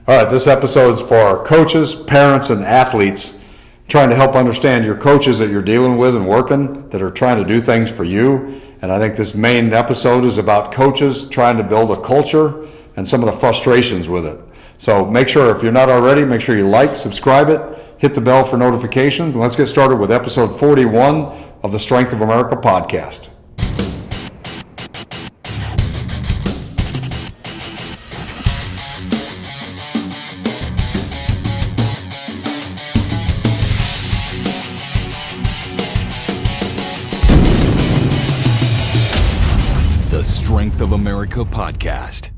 All right, this episode's for our coaches, parents, and athletes, trying to help understand your coaches that you're dealing with and working that are trying to do things for you. And I think this main episode is about coaches trying to build a culture and some of the frustrations with it. So make sure, if you're not already, make sure you like, subscribe it, hit the bell for notifications, and let's get started with episode 41 of the Strength of America podcast. The Strength of America podcast.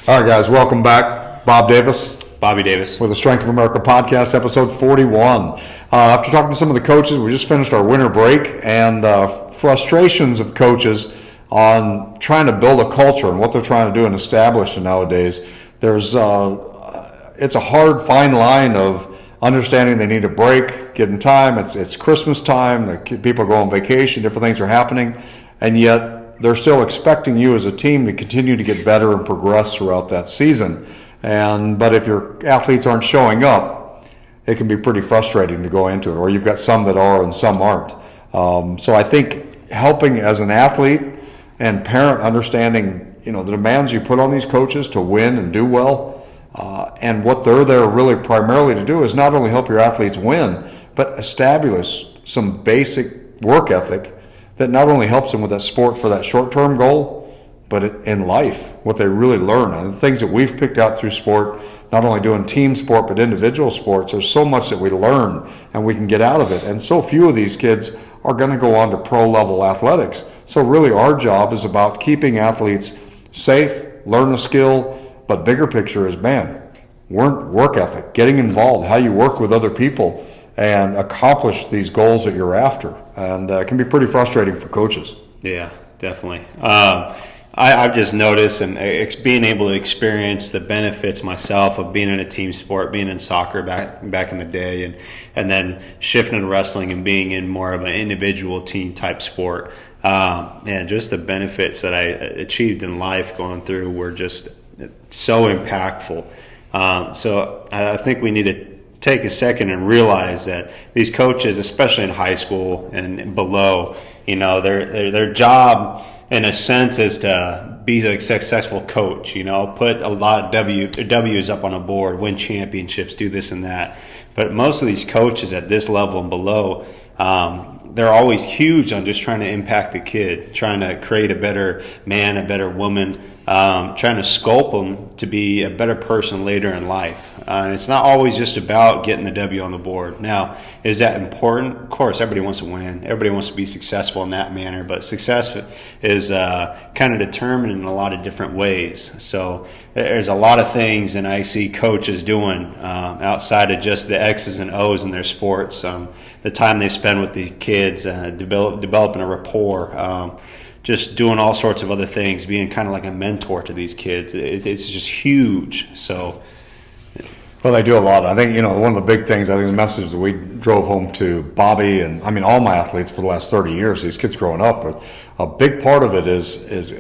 All right, guys, welcome back. Bob Davis. Bobby Davis. With the Strength of America podcast, episode 41. After talking to some of the coaches, we just finished our winter break, and frustrations of coaches on trying to build a culture and what they're trying to do and establish nowadays. It's a hard, fine line of understanding they need a break, getting time. It's Christmas time. People go on vacation. Different things are happening, and yet they're still expecting you as a team to continue to get better and progress throughout that season. But if your athletes aren't showing up, it can be pretty frustrating to go into it, or you've got some that are and some aren't. So I think helping as an athlete and parent, understanding the demands you put on these coaches to win and do well, and what they're there really primarily to do is not only help your athletes win, but establish some basic work ethic that not only helps them with that sport for that short-term goal, but in life, what they really learn. And the things that we've picked out through sport, not only doing team sport, but individual sports, there's so much that we learn and we can get out of it. And so few of these kids are going to go on to pro-level athletics. So really our job is about keeping athletes safe, learn a skill, but bigger picture is, work ethic, getting involved, how you work with other people and accomplish these goals that you're after. And it can be pretty frustrating for coaches. Yeah, definitely. I've just noticed and being able to experience the benefits myself of being in a team sport, being in soccer back in the day, and then shifting to wrestling and being in more of an individual team type sport. And just the benefits that I achieved in life going through were just so impactful. So I think we need to take a second and realize that these coaches, especially in high school and below, their job in a sense is to be a successful coach, put a lot of W's up on a board, win championships, do this and that. But most of these coaches at this level and below, they're always huge on just trying to impact the kid, trying to create a better man, a better woman, trying to sculpt them to be a better person later in life. And it's not always just about getting the W on the board. Now, is that important? Of course, everybody wants to win. Everybody wants to be successful in that manner. But success is kind of determined in a lot of different ways. So there's a lot of things that I see coaches doing outside of just the X's and O's in their sports. The time they spend with the kids, developing a rapport, just doing all sorts of other things, being kind of like a mentor to these kids. It's just huge. So, well, they do a lot. I think, one of the big things, I think the message that we drove home to Bobby and, all my athletes for the last 30 years, these kids growing up, but a big part of it is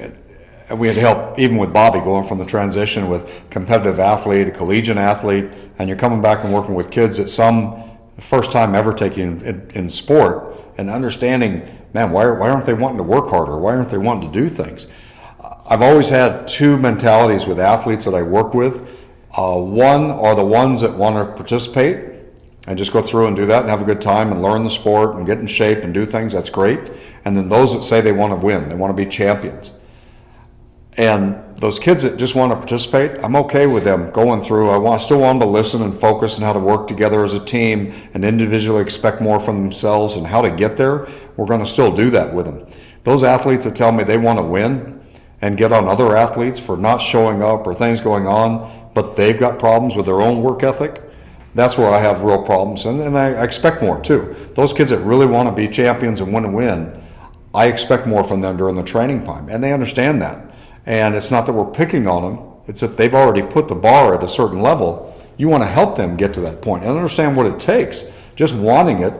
we had to help, even with Bobby, going from the transition with competitive athlete, a collegiate athlete, and you're coming back and working with kids that some first time ever taking in sport and understanding, why aren't they wanting to work harder? Why aren't they wanting to do things? I've always had two mentalities with athletes that I work with. One are the ones that want to participate and just go through and do that and have a good time and learn the sport and get in shape and do things. That's great. And then those that say they want to win, they want to be champions. And those kids that just want to participate, I'm okay with them going through. I still want them to listen and focus on how to work together as a team and individually expect more from themselves and how to get there. We're going to still do that with them. Those athletes that tell me they want to win and get on other athletes for not showing up or things going on, but they've got problems with their own work ethic, that's where I have real problems. And I expect more too. Those kids that really want to be champions and win, I expect more from them during the training time. And they understand that. And it's not that we're picking on them. It's that they've already put the bar at a certain level. You want to help them get to that point and understand what it takes. Just wanting it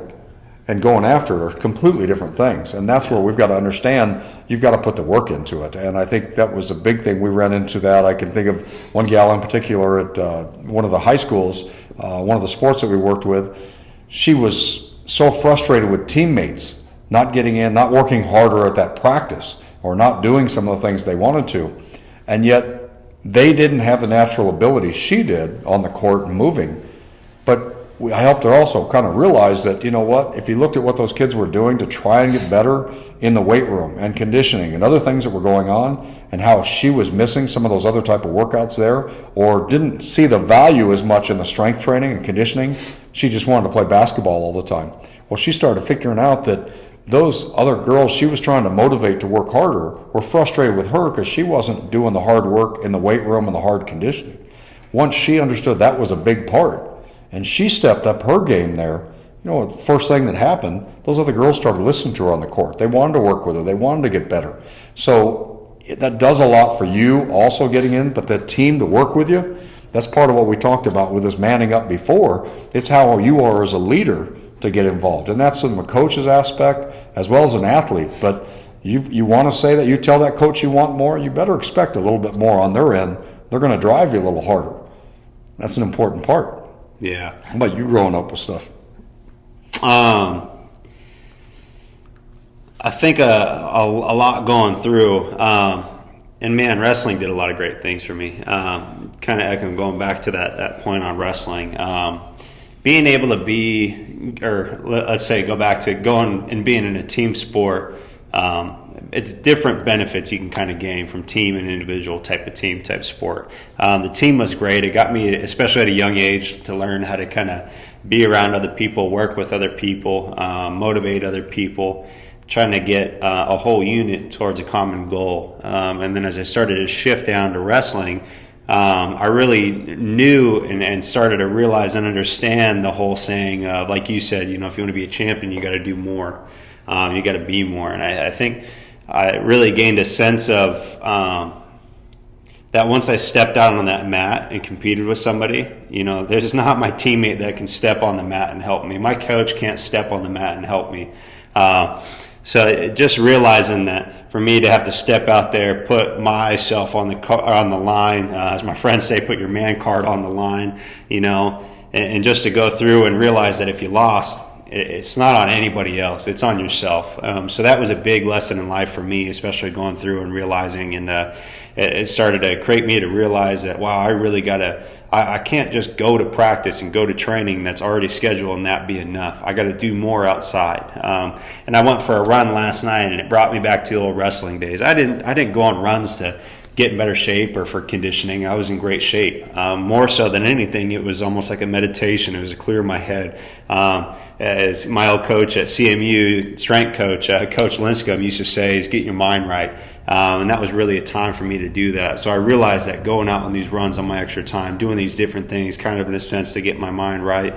and going after it are completely different things. And that's where we've got to understand you've got to put the work into it. And I think that was a big thing. We ran into that. I can think of one gal in particular at one of the high schools, one of the sports that we worked with. She was so frustrated with teammates not getting in, not working harder at that practice, or not doing some of the things they wanted to. And yet they didn't have the natural ability she did on the court and moving. But I helped her also kind of realize that, you know what, if you looked at what those kids were doing to try and get better in the weight room and conditioning and other things that were going on, and how she was missing some of those other type of workouts there, or didn't see the value as much in the strength training and conditioning, she just wanted to play basketball all the time. Well, she started figuring out that those other girls she was trying to motivate to work harder were frustrated with her because she wasn't doing the hard work in the weight room and the hard conditioning. Once she understood that was a big part, and she stepped up her game there, you know, the first thing that happened, those other girls started listening to her on the court. They wanted to work with her. They wanted to get better. So that does a lot for you also getting in, but the team to work with you, that's part of what we talked about with this manning up before. It's how you are as a leader to get involved. And that's from a coach's aspect as well as an athlete. But you want to say that you tell that coach you want more, you better expect a little bit more on their end. They're going to drive you a little harder. That's an important part. Yeah. How about you growing up with stuff? I think a lot going through. And man, wrestling did a lot of great things for me. Kind of echoing, going back to that point on wrestling. Being able to be, or let's say go back to going and being in a team sport, it's different benefits you can kind of gain from team and individual team type sport. The team was great. It got me, especially at a young age, to learn how to kind of be around other people, work with other people, motivate other people, trying to get a whole unit towards a common goal. And then as I started to shift down to wrestling, I really knew and started to realize and understand the whole saying of, like you said, you know, if you want to be a champion, you got to do more. You got to be more. And I think I really gained a sense of that once I stepped out on that mat and competed with somebody, you know, there's not my teammate that can step on the mat and help me. My coach can't step on the mat and help me. So just realizing that for me to have to step out there, put myself on the line, as my friends say, put your man card on the line, you know, and just to go through and realize that if you lost, it's not on anybody else, it's on yourself. So that was a big lesson in life for me, especially going through and realizing, and it started to create me to realize that, wow, I really I can't just go to practice and go to training that's already scheduled and that be enough. I got to do more outside. And I went for a run last night, and it brought me back to the old wrestling days. I didn't go on runs to get in better shape or for conditioning. I was in great shape. More so than anything, it was almost like a meditation. It was to clear my head. As my old coach at CMU, strength coach, Coach Linscomb used to say, is get your mind right. And that was really a time for me to do that. So I realized that going out on these runs on my extra time, doing these different things, kind of in a sense to get my mind right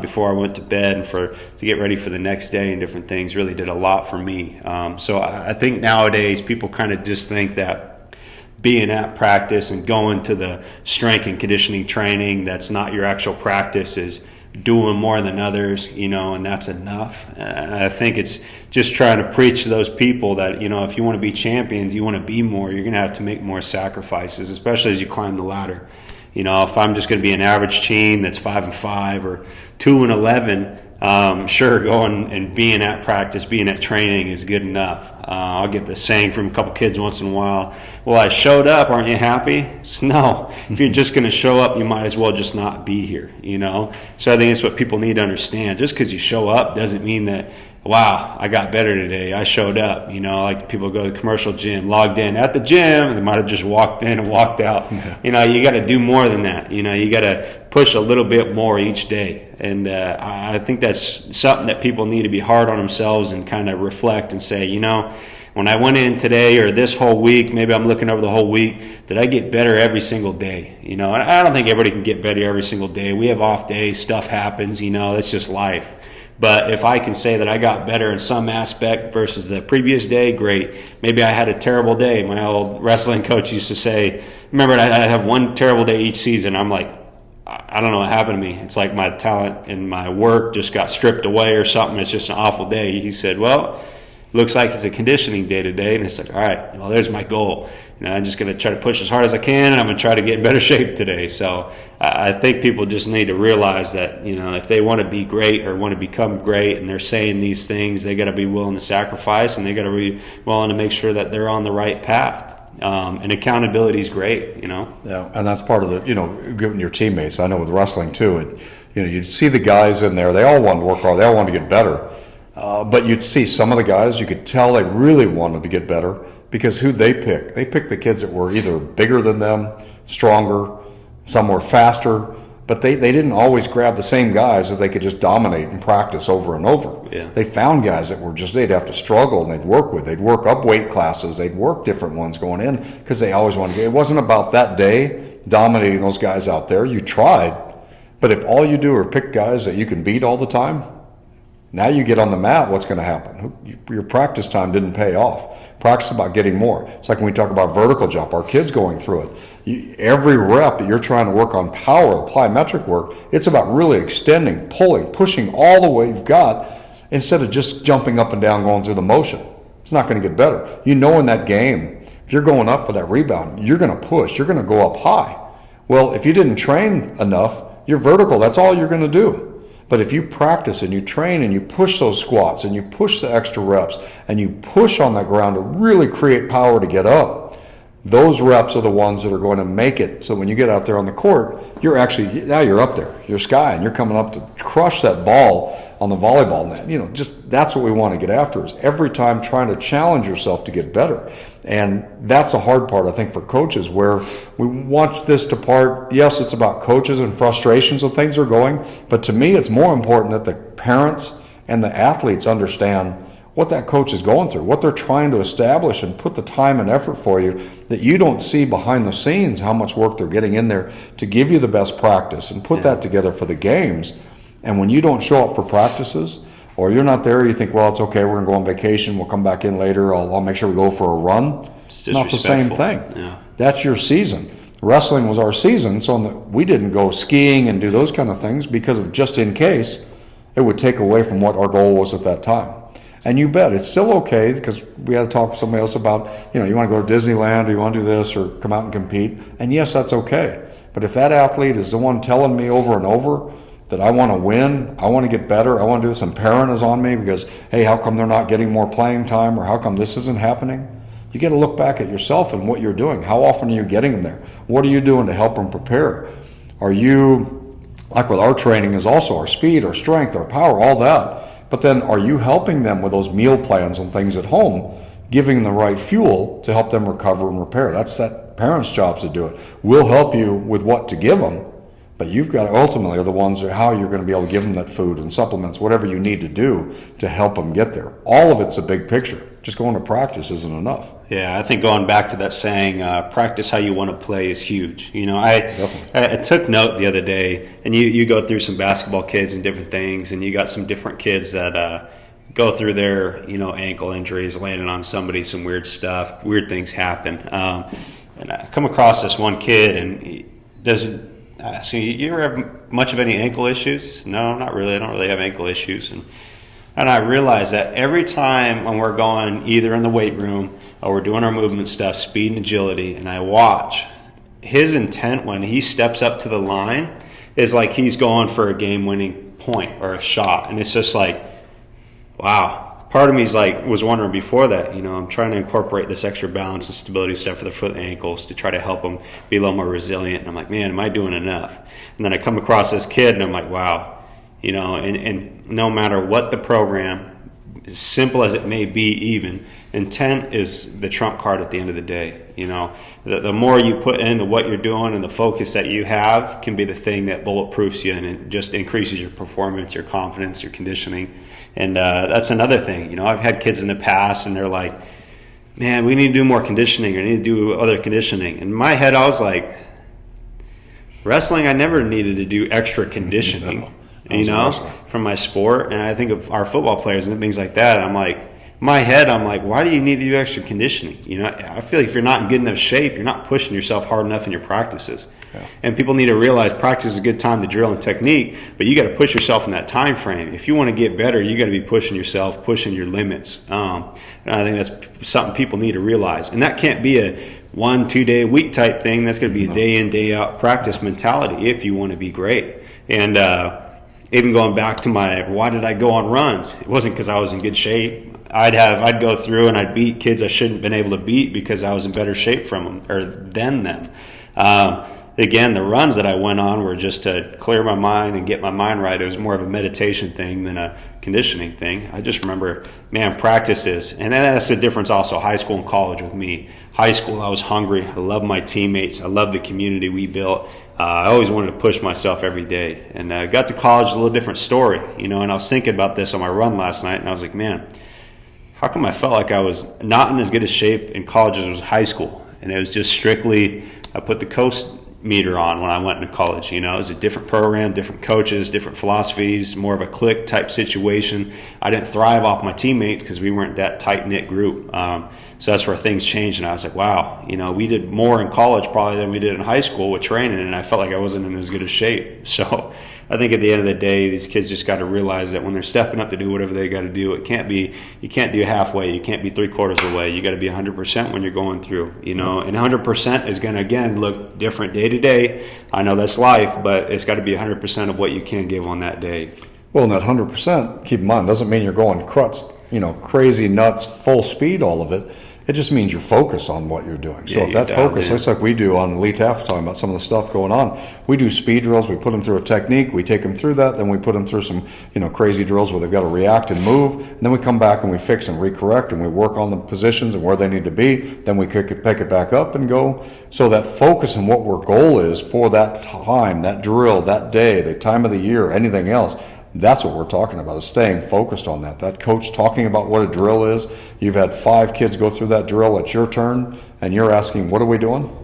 before I went to bed and to get ready for the next day and different things, really did a lot for me. So I think nowadays people kind of just think that being at practice and going to the strength and conditioning training that's not your actual practice is doing more than others, you know, and that's enough. And I think it's just trying to preach to those people that, you know, if you want to be champions, you want to be more, you're going to have to make more sacrifices, especially as you climb the ladder. You know, if I'm just going to be an average team that's 5-5 or 2-11, sure, going and being at practice, being at training is good enough. I'll get the saying from a couple kids once in a while, well, I showed up, aren't you happy? It's, no, if you're just going to show up, you might as well just not be here, you know? So I think it's what people need to understand. Just because you show up doesn't mean that, wow, I got better today, I showed up. You know, like people go to the commercial gym, logged in at the gym, and they might have just walked in and walked out. Yeah. You know, you got to do more than that. You know, you got to push a little bit more each day. And I think that's something that people need to be hard on themselves and kind of reflect and say, you know, when I went in today or this whole week, maybe I'm looking over the whole week, did I get better every single day? You know, and I don't think everybody can get better every single day. We have off days, stuff happens, you know, that's just life. But if I can say that I got better in some aspect versus the previous day, great. Maybe I had a terrible day. My old wrestling coach used to say, remember, I'd have one terrible day each season. I'm like, I don't know what happened to me. It's like my talent and my work just got stripped away or something. It's just an awful day. He said, well, looks like it's a conditioning day today. And it's like, all right, well, there's my goal. I'm just going to try to push as hard as I can, and I'm going to try to get in better shape today. So I think people just need to realize that, if they want to be great or want to become great and they're saying these things, they got to be willing to sacrifice, and they got to be willing to make sure that they're on the right path. And accountability is great, Yeah, and that's part of the, giving your teammates. I know with wrestling too, you see the guys in there, they all want to work hard, they all want to get better. But you'd see some of the guys, you could tell they really wanted to get better because who'd they pick? They picked the kids that were either bigger than them, stronger, some were faster, but they didn't always grab the same guys that they could just dominate and practice over and over. Yeah. They found guys that were just, they'd have to struggle and they'd work with. They'd work up weight classes, they'd work different ones going in because they always wanted to get. It wasn't about that day dominating those guys out there. You tried, but if all you do are pick guys that you can beat all the time, now you get on the mat, what's going to happen? Your practice time didn't pay off. Practice about getting more. It's like when we talk about vertical jump, our kids going through it. Every rep that you're trying to work on power, plyometric work, it's about really extending, pulling, pushing all the way you've got instead of just jumping up and down, going through the motion. It's not going to get better. In that game, if you're going up for that rebound, you're going to push. You're going to go up high. Well, if you didn't train enough, you're vertical. That's all you're going to do. But if you practice and you train and you push those squats and you push the extra reps and you push on that ground to really create power to get up, those reps are the ones that are going to make it. So when you get out there on the court, now you're up there. You're skying. You're coming up to crush that ball on the volleyball net. Just that's what we want to get after, is every time trying to challenge yourself to get better. And that's the hard part, I think, for coaches, where we want this to part. Yes, it's about coaches and frustrations of things are going, but to me, it's more important that the parents and the athletes understand what that coach is going through, what they're trying to establish, and put the time and effort for you that you don't see behind the scenes, how much work they're getting in there to give you the best practice and put that together for the games. And when you don't show up for practices, or you're not there, you think, well, it's okay, we're going to go on vacation, we'll come back in later, I'll make sure we go for a run. It's not the same thing. Yeah. That's your season. Wrestling was our season, so we didn't go skiing and do those kind of things because of just in case it would take away from what our goal was at that time. And you bet, it's still okay, because we had to talk with somebody else about, you want to go to Disneyland, or you want to do this, or come out and compete. And yes, that's okay. But if that athlete is the one telling me over and over that I want to win, I want to get better, I want to do this, and parent is on me because, hey, how come they're not getting more playing time, or how come this isn't happening? You got to look back at yourself and what you're doing. How often are you getting them there? What are you doing to help them prepare? Are you, like with our training, is also our speed, our strength, our power, all that. But then are you helping them with those meal plans and things at home, giving them the right fuel to help them recover and repair? That's that parent's job to do it. We'll help you with what to give them, but you've got to ultimately are the ones that how you're going to be able to give them that food and supplements, whatever you need to do to help them get there. All of it's a big picture. Just going to practice isn't enough. Yeah, I think going back to that saying, practice how you want to play is huge. I took note the other day, and you go through some basketball kids and different things, and you got some different kids that go through their, ankle injuries, landing on somebody, some weird stuff, weird things happen. And I come across this one kid, and he doesn't. So you ever have much of any ankle issues? No, not really. I don't really have ankle issues. And I realize that every time when we're going either in the weight room or we're doing our movement stuff, speed and agility, and I watch, his intent when he steps up to the line is like he's going for a game-winning point or a shot. And it's just like, wow. Part of me was wondering before that, I'm trying to incorporate this extra balance and stability stuff for the foot and ankles to try to help them be a little more resilient. And I'm like, man, am I doing enough? And then I come across this kid and I'm like, wow. And no matter what the program, as simple as it may be even, intent is the trump card at the end of the day. The more you put into what you're doing and the focus that you have can be the thing that bulletproofs you, and it just increases your performance, your confidence, your conditioning. And that's another thing. I've had kids in the past and they're like, man, we need to do more conditioning, or need to do other conditioning. In my head, I was like, wrestling, I never needed to do extra conditioning. From my sport. And I think of our football players and things like that. I'm like, my head, I'm like, why do you need to do extra conditioning? You know, I feel like if you're not in good enough shape, you're not pushing yourself hard enough in your practices. Yeah. And people need to realize practice is a good time to drill and technique, but you got to push yourself in that time frame. If you want to get better, you got to be pushing yourself, pushing your limits. And I think that's something people need to realize. And that can't be a 1-2 day a week type thing. That's going to be a day in, day out practice mentality if you want to be great. And even going back to why did I go on runs? It wasn't because I was in good shape. I'd go through and I'd beat kids I shouldn't have been able to beat because I was in better shape than them. Again, the runs that I went on were just to clear my mind and get my mind right. It was more of a meditation thing than a conditioning thing. I just remember, practices. And that's the difference also, high school and college with me. High school, I was hungry. I loved my teammates. I loved the community we built. I always wanted to push myself every day. And I got to college, a little different story, and I was thinking about this on my run last night, and I was like, man, how come I felt like I was not in as good a shape in college as it was high school? And it was just strictly, I put the coast meter on when I went into college. It was a different program, different coaches, different philosophies, more of a clique type situation. I didn't thrive off my teammates because we weren't that tight-knit group. So that's where things changed, and I was like, wow, we did more in college probably than we did in high school with training, and I felt like I wasn't in as good a shape. So I think at the end of the day, these kids just got to realize that when they're stepping up to do whatever they got to do, you can't do halfway, you can't be 3/4 of the way. You got to be 100% when you're going through, and 100% is going to, again, look different day to day. I know that's life, but it's got to be 100% of what you can give on that day. Well, and that 100%, keep in mind, doesn't mean you're going crazy nuts, full speed, all of it. It just means you're focused on what you're doing. So if that focus, looks like we do on Lee Taft, talking about some of the stuff going on, we do speed drills, we put them through a technique, we take them through that, then we put them through some, crazy drills where they've got to react and move, and then we come back and we fix and recorrect and we work on the positions and where they need to be, then we pick it back up and go. So that focus and what our goal is for that time, that drill, that day, the time of the year, anything else, that's what we're talking about, is staying focused on that. That coach talking about what a drill is. You've had 5 kids go through that drill. It's your turn, and you're asking, what are we doing?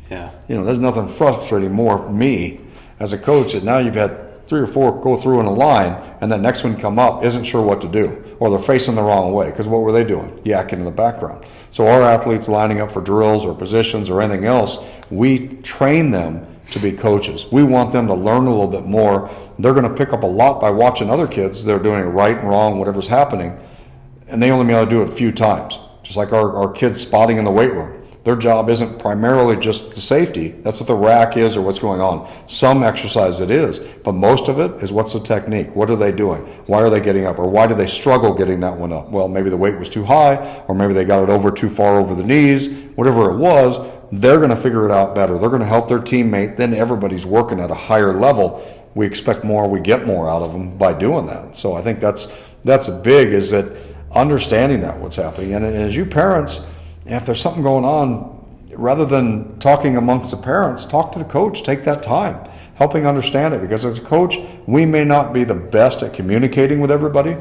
Yeah. There's nothing frustrating more me as a coach that now you've had 3 or 4 go through in a line, and that next one come up isn't sure what to do, or they're facing the wrong way, because what were they doing? Yakking in the background. So our athletes lining up for drills or positions or anything else, we train them to be coaches. We want them to learn a little bit more. They're going to pick up a lot by watching other kids. They're doing it right and wrong, whatever's happening, and they only may able to do it a few times. Just like our kids spotting in the weight room. Their job isn't primarily just the safety. That's what the rack is or what's going on. Some exercise it is, but most of it is what's the technique? What are they doing? Why are they getting up? Or why do they struggle getting that one up? Well, maybe the weight was too high, or maybe they got it over too far over the knees. Whatever it was, they're going to figure it out better. They're going to help their teammate. Then everybody's working at a higher level. We expect more, we get more out of them by doing that. So I think that's big, is that understanding that what's happening. And as you parents, if there's something going on, rather than talking amongst the parents, talk to the coach, take that time, helping understand it. Because as a coach, we may not be the best at communicating with everybody,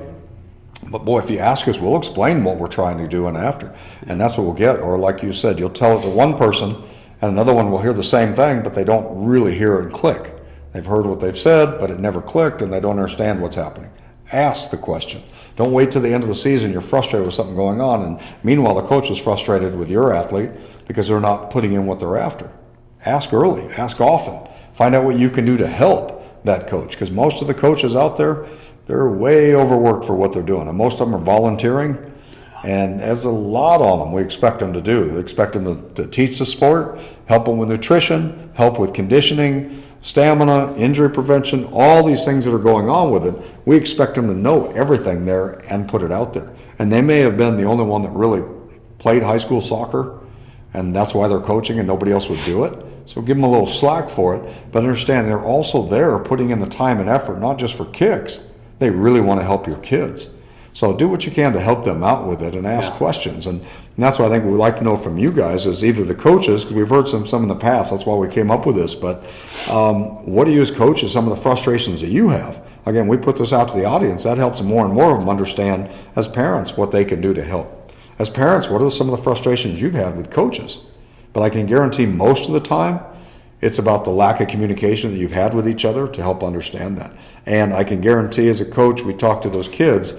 but boy, if you ask us, we'll explain what we're trying to do and after. And that's what we'll get. Or like you said, you'll tell it to one person and another one will hear the same thing, but they don't really hear it and click. They've heard what they've said, but it never clicked, and they don't understand what's happening. Ask the question. Don't wait till the end of the season, you're frustrated with something going on, and meanwhile the coach is frustrated with your athlete because they're not putting in what they're after. Ask early, ask often. Find out what you can do to help that coach, because most of the coaches out there, they're way overworked for what they're doing, and most of them are volunteering, and there's a lot on them we expect them to do. We expect them to teach the sport, help them with nutrition, help with conditioning, stamina, injury prevention, all these things that are going on with it. We expect them to know everything there and put it out there. And they may have been the only one that really played high school soccer, and that's why they're coaching and nobody else would do it. So give them a little slack for it, but understand they're also there putting in the time and effort, not just for kicks. They really want to help your kids. So do what you can to help them out with it and ask questions. And that's what I think we'd like to know from you guys, is either the coaches, because we've heard some in the past, that's why we came up with this, but what do you as coaches, some of the frustrations that you have? Again, we put this out to the audience. That helps more and more of them understand, as parents, what they can do to help. As parents, what are some of the frustrations you've had with coaches? But I can guarantee most of the time, it's about the lack of communication that you've had with each other to help understand that. And I can guarantee as a coach, we talk to those kids,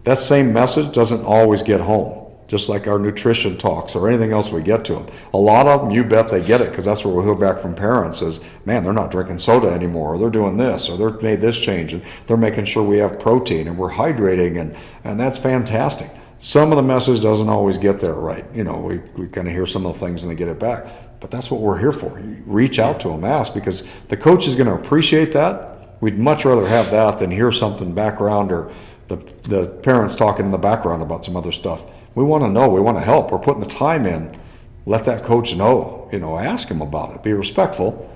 that same message doesn't always get home. Just like our nutrition talks or anything else we get to them. A lot of them, you bet they get it, because that's what we hear back from parents is, man, they're not drinking soda anymore, or they're doing this, or they've made this change, and they're making sure we have protein and we're hydrating, and that's fantastic. Some of the message doesn't always get there right. You know, we kind of hear some of the things and they get it back. But that's what we're here for. You reach out to them, ask, because the coach is going to appreciate that. We'd much rather have that than hear something background or the parents talking in the background about some other stuff. We want to know. We want to help. We're putting the time in. Let that coach know. You know, ask him about it. Be respectful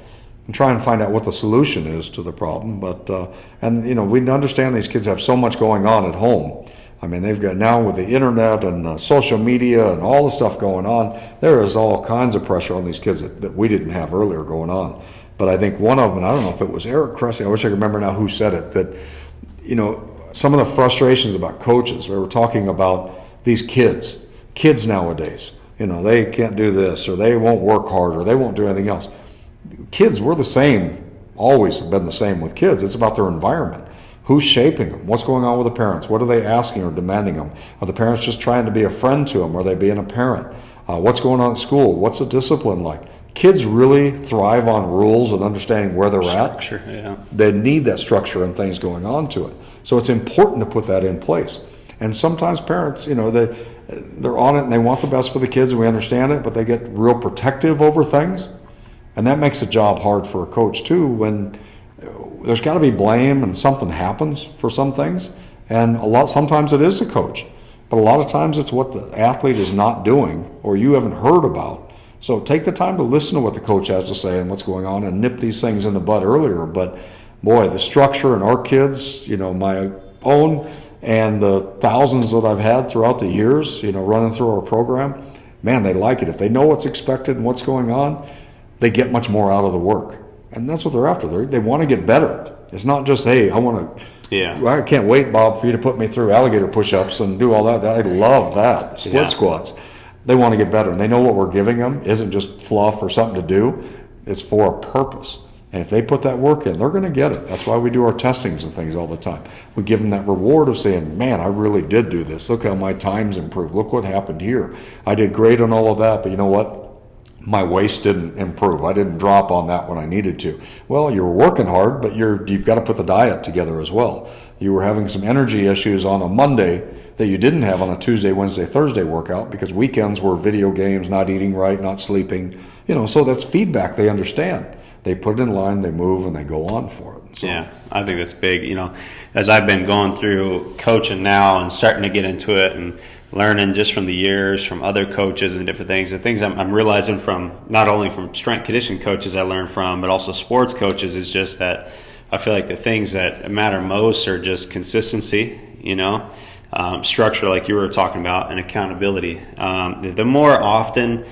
and try and find out what the solution is to the problem. But and you know, we understand these kids have so much going on at home. I mean, they've got now with the internet and social media and all the stuff going on, there is all kinds of pressure on these kids that we didn't have earlier going on. But I think one of them, and I don't know if it was Eric Cressy, I wish I could remember now who said it, that, you know, some of the frustrations about coaches, we were talking about these kids nowadays, you know, they can't do this, or they won't work hard, or they won't do anything else. Kids, we're the same, always have been the same with kids. It's about their environment. Who's shaping them? What's going on with the parents? What are they asking or demanding them? Are the parents just trying to be a friend to them? Are they being a parent? What's going on at school? What's the discipline like? Kids really thrive on rules and understanding where they're structure, at. Yeah. They need that structure and things going on to it. So it's important to put that in place. And sometimes parents, you know, they're on it and they want the best for the kids, and we understand it, but they get real protective over things. And that makes the job hard for a coach too, when there's got to be blame and something happens for some things. And sometimes it is the coach, but a lot of times it's what the athlete is not doing or you haven't heard about. So take the time to listen to what the coach has to say and what's going on, and nip these things in the bud earlier. But boy, the structure in our kids, you know, my own and the thousands that I've had throughout the years, you know, running through our program, man, they like it. If they know what's expected and what's going on, they get much more out of the work. And that's what they're after. They want to get better. It's not just, hey, I can't wait, Bob, for you to put me through alligator push-ups and do all that. I love that. Split squats. They want to get better. And they know what we're giving them isn't just fluff or something to do. It's for a purpose. And if they put that work in, they're going to get it. That's why we do our testings and things all the time. We give them that reward of saying, man, I really did do this. Look how my time's improved. Look what happened here. I did great on all of that, but you know what? My waist didn't improve. I didn't drop on that when I needed to. Well, you were working hard, but you've got to put the diet together as well. You were having some energy issues on a Monday that you didn't have on a Tuesday, Wednesday, Thursday workout, because weekends were video games, not eating right, not sleeping. You know, so that's feedback they understand. They put it in line, they move, and they go on for it. So. Yeah, I think that's big. You know, as I've been going through coaching now and starting to get into it and learning just from the years, from other coaches and different things, the things I'm realizing from not only from strength conditioning coaches I learned from, but also sports coaches, is just that I feel like the things that matter most are just consistency, you know, structure like you were talking about, and accountability. The more often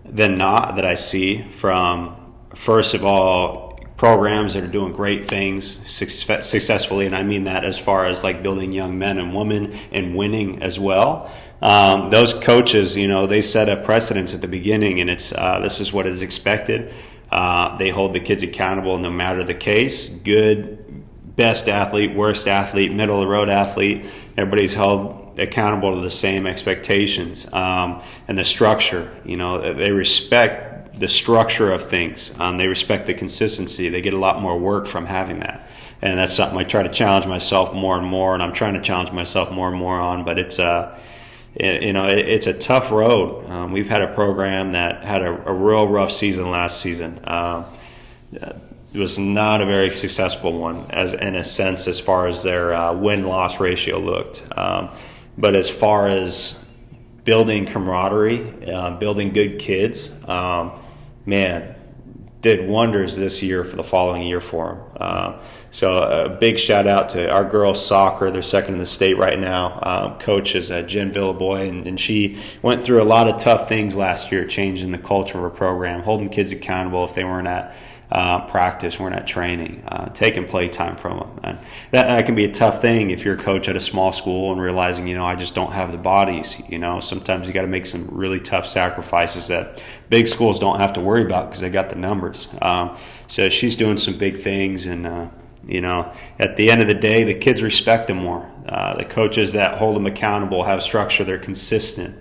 than not that I see from, first of all, programs that are doing great things successfully, and I mean that as far as like building young men and women and winning as well. Those coaches, you know, they set a precedence at the beginning, and it's this is what is expected. They hold the kids accountable no matter the case. Good, best athlete, worst athlete, middle of the road athlete. Everybody's held accountable to the same expectations. And the structure, you know, they respect the structure of things. They respect the consistency. They get a lot more work from having that. And that's something I try to challenge myself more and more, and I'm trying to challenge myself more and more on. But it's it's a tough road. We've had a program that had a real rough season last season. It was not a very successful one, in a sense, as far as their win-loss ratio looked. But as far as building camaraderie, building good kids, man, did wonders this year for the following year for them. So a big shout out to our girls soccer. They're second in the state right now. Coach is Jen Villaboy, and she went through a lot of tough things last year, changing the culture of her program, holding kids accountable if they weren't at practice, weren't at training, taking play time from them. And that can be a tough thing if you're a coach at a small school and realizing, you know, I just don't have the bodies. You know, sometimes you got to make some really tough sacrifices that big schools don't have to worry about because they got the numbers. So she's doing some big things, and At the end of the day, the kids respect them more. The coaches that hold them accountable have structure. They're consistent.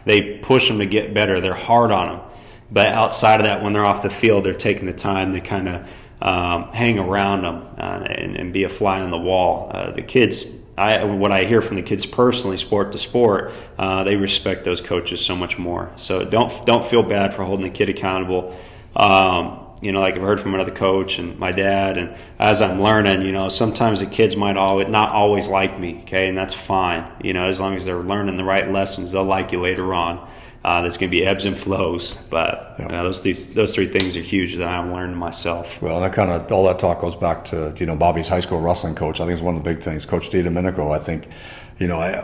They push them to get better. They're hard on them. But outside of that, when they're off the field, they're taking the time to kind of hang around them and be a fly on the wall. The kids, what I hear from the kids personally, sport to sport, they respect those coaches so much more. So don't feel bad for holding the kid accountable. Like I've heard from another coach and my dad, and as I'm learning, sometimes the kids might not always like me, okay, and that's fine. As long as they're learning the right lessons, they'll like you later on. There's going to be ebbs and flows, but those three things are huge that I'm learning myself. Well, and all that talk goes back to Bobby's high school wrestling coach. I think it's one of the big things. Coach DiDomenico, I think,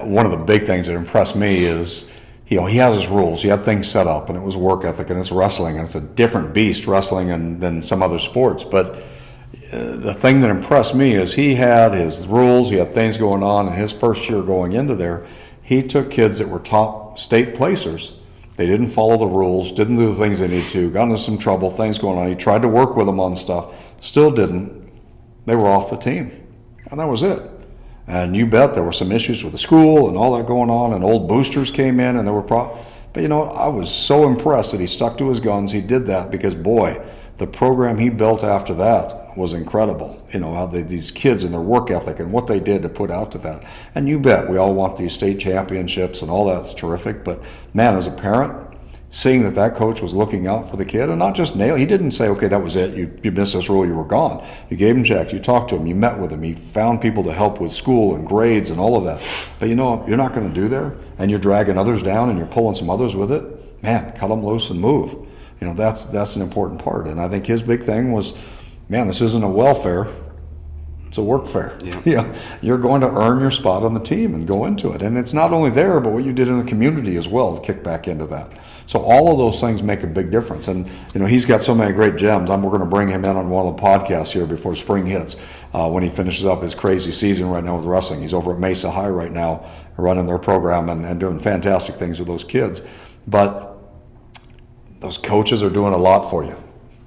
one of the big things that impressed me is he had his rules. He had things set up, and it was work ethic, and it's wrestling, and it's a different beast, wrestling, than some other sports. But the thing that impressed me is he had his rules. He had things going on. In his first year going into there, he took kids that were top state placers. They didn't follow the rules, didn't do the things they needed to, got into some trouble, things going on. He tried to work with them on stuff, still didn't. They were off the team, and that was it. And you bet there were some issues with the school and all that going on, and old boosters came in, and there were problems. But I was so impressed that he stuck to his guns. He did that because, boy, the program he built after that was incredible. How these kids and their work ethic and what they did to put out to that. And you bet we all want these state championships and all that's terrific. But, man, as a parent, seeing that coach was looking out for the kid and not just he didn't say, okay, that was it. You missed this rule, you were gone. You gave him checks, you talked to him, you met with him, he found people to help with school and grades and all of that. But you're not going to do there, and you're dragging others down and you're pulling some others with it. Man, cut them loose and move. That's an important part. And I think his big thing was, man, this isn't a welfare, it's a work fair. Yeah. You're going to earn your spot on the team and go into it. And it's not only there, but what you did in the community as well to kick back into that. So all of those things make a big difference. And, he's got so many great gems. We're going to bring him in on one of the podcasts here before spring hits when he finishes up his crazy season right now with wrestling. He's over at Mesa High right now running their program and doing fantastic things with those kids. But those coaches are doing a lot for you.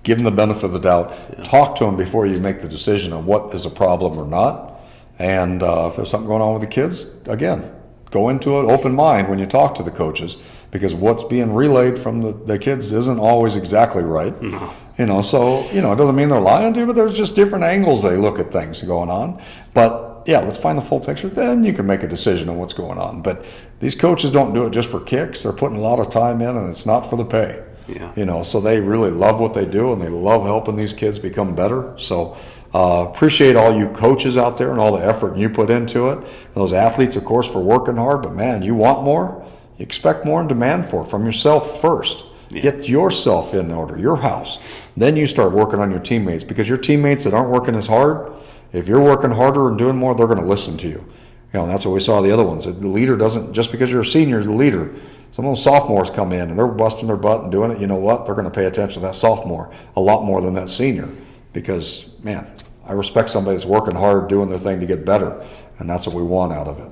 Give them the benefit of the doubt. Yeah. Talk to them before you make the decision on what is a problem or not. And if there's something going on with the kids, again, go into it open mind when you talk to the coaches, because what's being relayed from the kids isn't always exactly right. No. So it doesn't mean they're lying to you, but there's just different angles they look at things going on. But yeah, let's find the full picture. Then you can make a decision on what's going on. But these coaches don't do it just for kicks. They're putting a lot of time in, and it's not for the pay. Yeah. So they really love what they do, and they love helping these kids become better. So appreciate all you coaches out there and all the effort you put into it. And those athletes, of course, for working hard. But, man, you want more, you expect more and demand for it from yourself first. Yeah. Get yourself in order, your house. Then you start working on your teammates, because your teammates that aren't working as hard, if you're working harder and doing more, they're going to listen to you. That's what we saw the other ones. The leader doesn't, just because you're a senior, the leader. Some of those sophomores come in and they're busting their butt and doing it. You know what? They're going to pay attention to that sophomore a lot more than that senior, because, man, I respect somebody that's working hard, doing their thing to get better, and that's what we want out of it.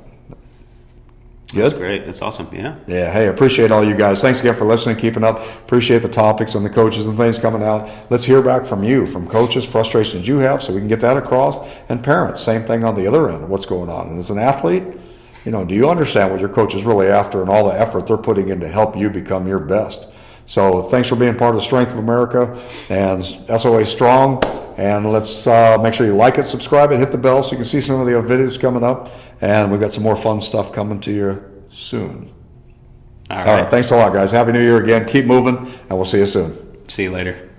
Good? That's great. That's awesome. Yeah. Yeah. Hey, appreciate all you guys. Thanks again for listening, keeping up. Appreciate the topics and the coaches and things coming out. Let's hear back from you, from coaches, frustrations you have, so we can get that across. And parents, same thing on the other end. What's going on? And as an athlete, do you understand what your coach is really after and all the effort they're putting in to help you become your best? So thanks for being part of the Strength of America and SOA Strong. And let's make sure you like it, subscribe it, hit the bell so you can see some of the videos coming up. And we've got some more fun stuff coming to you soon. All right. Thanks a lot, guys. Happy New Year again. Keep moving, and we'll see you soon. See you later.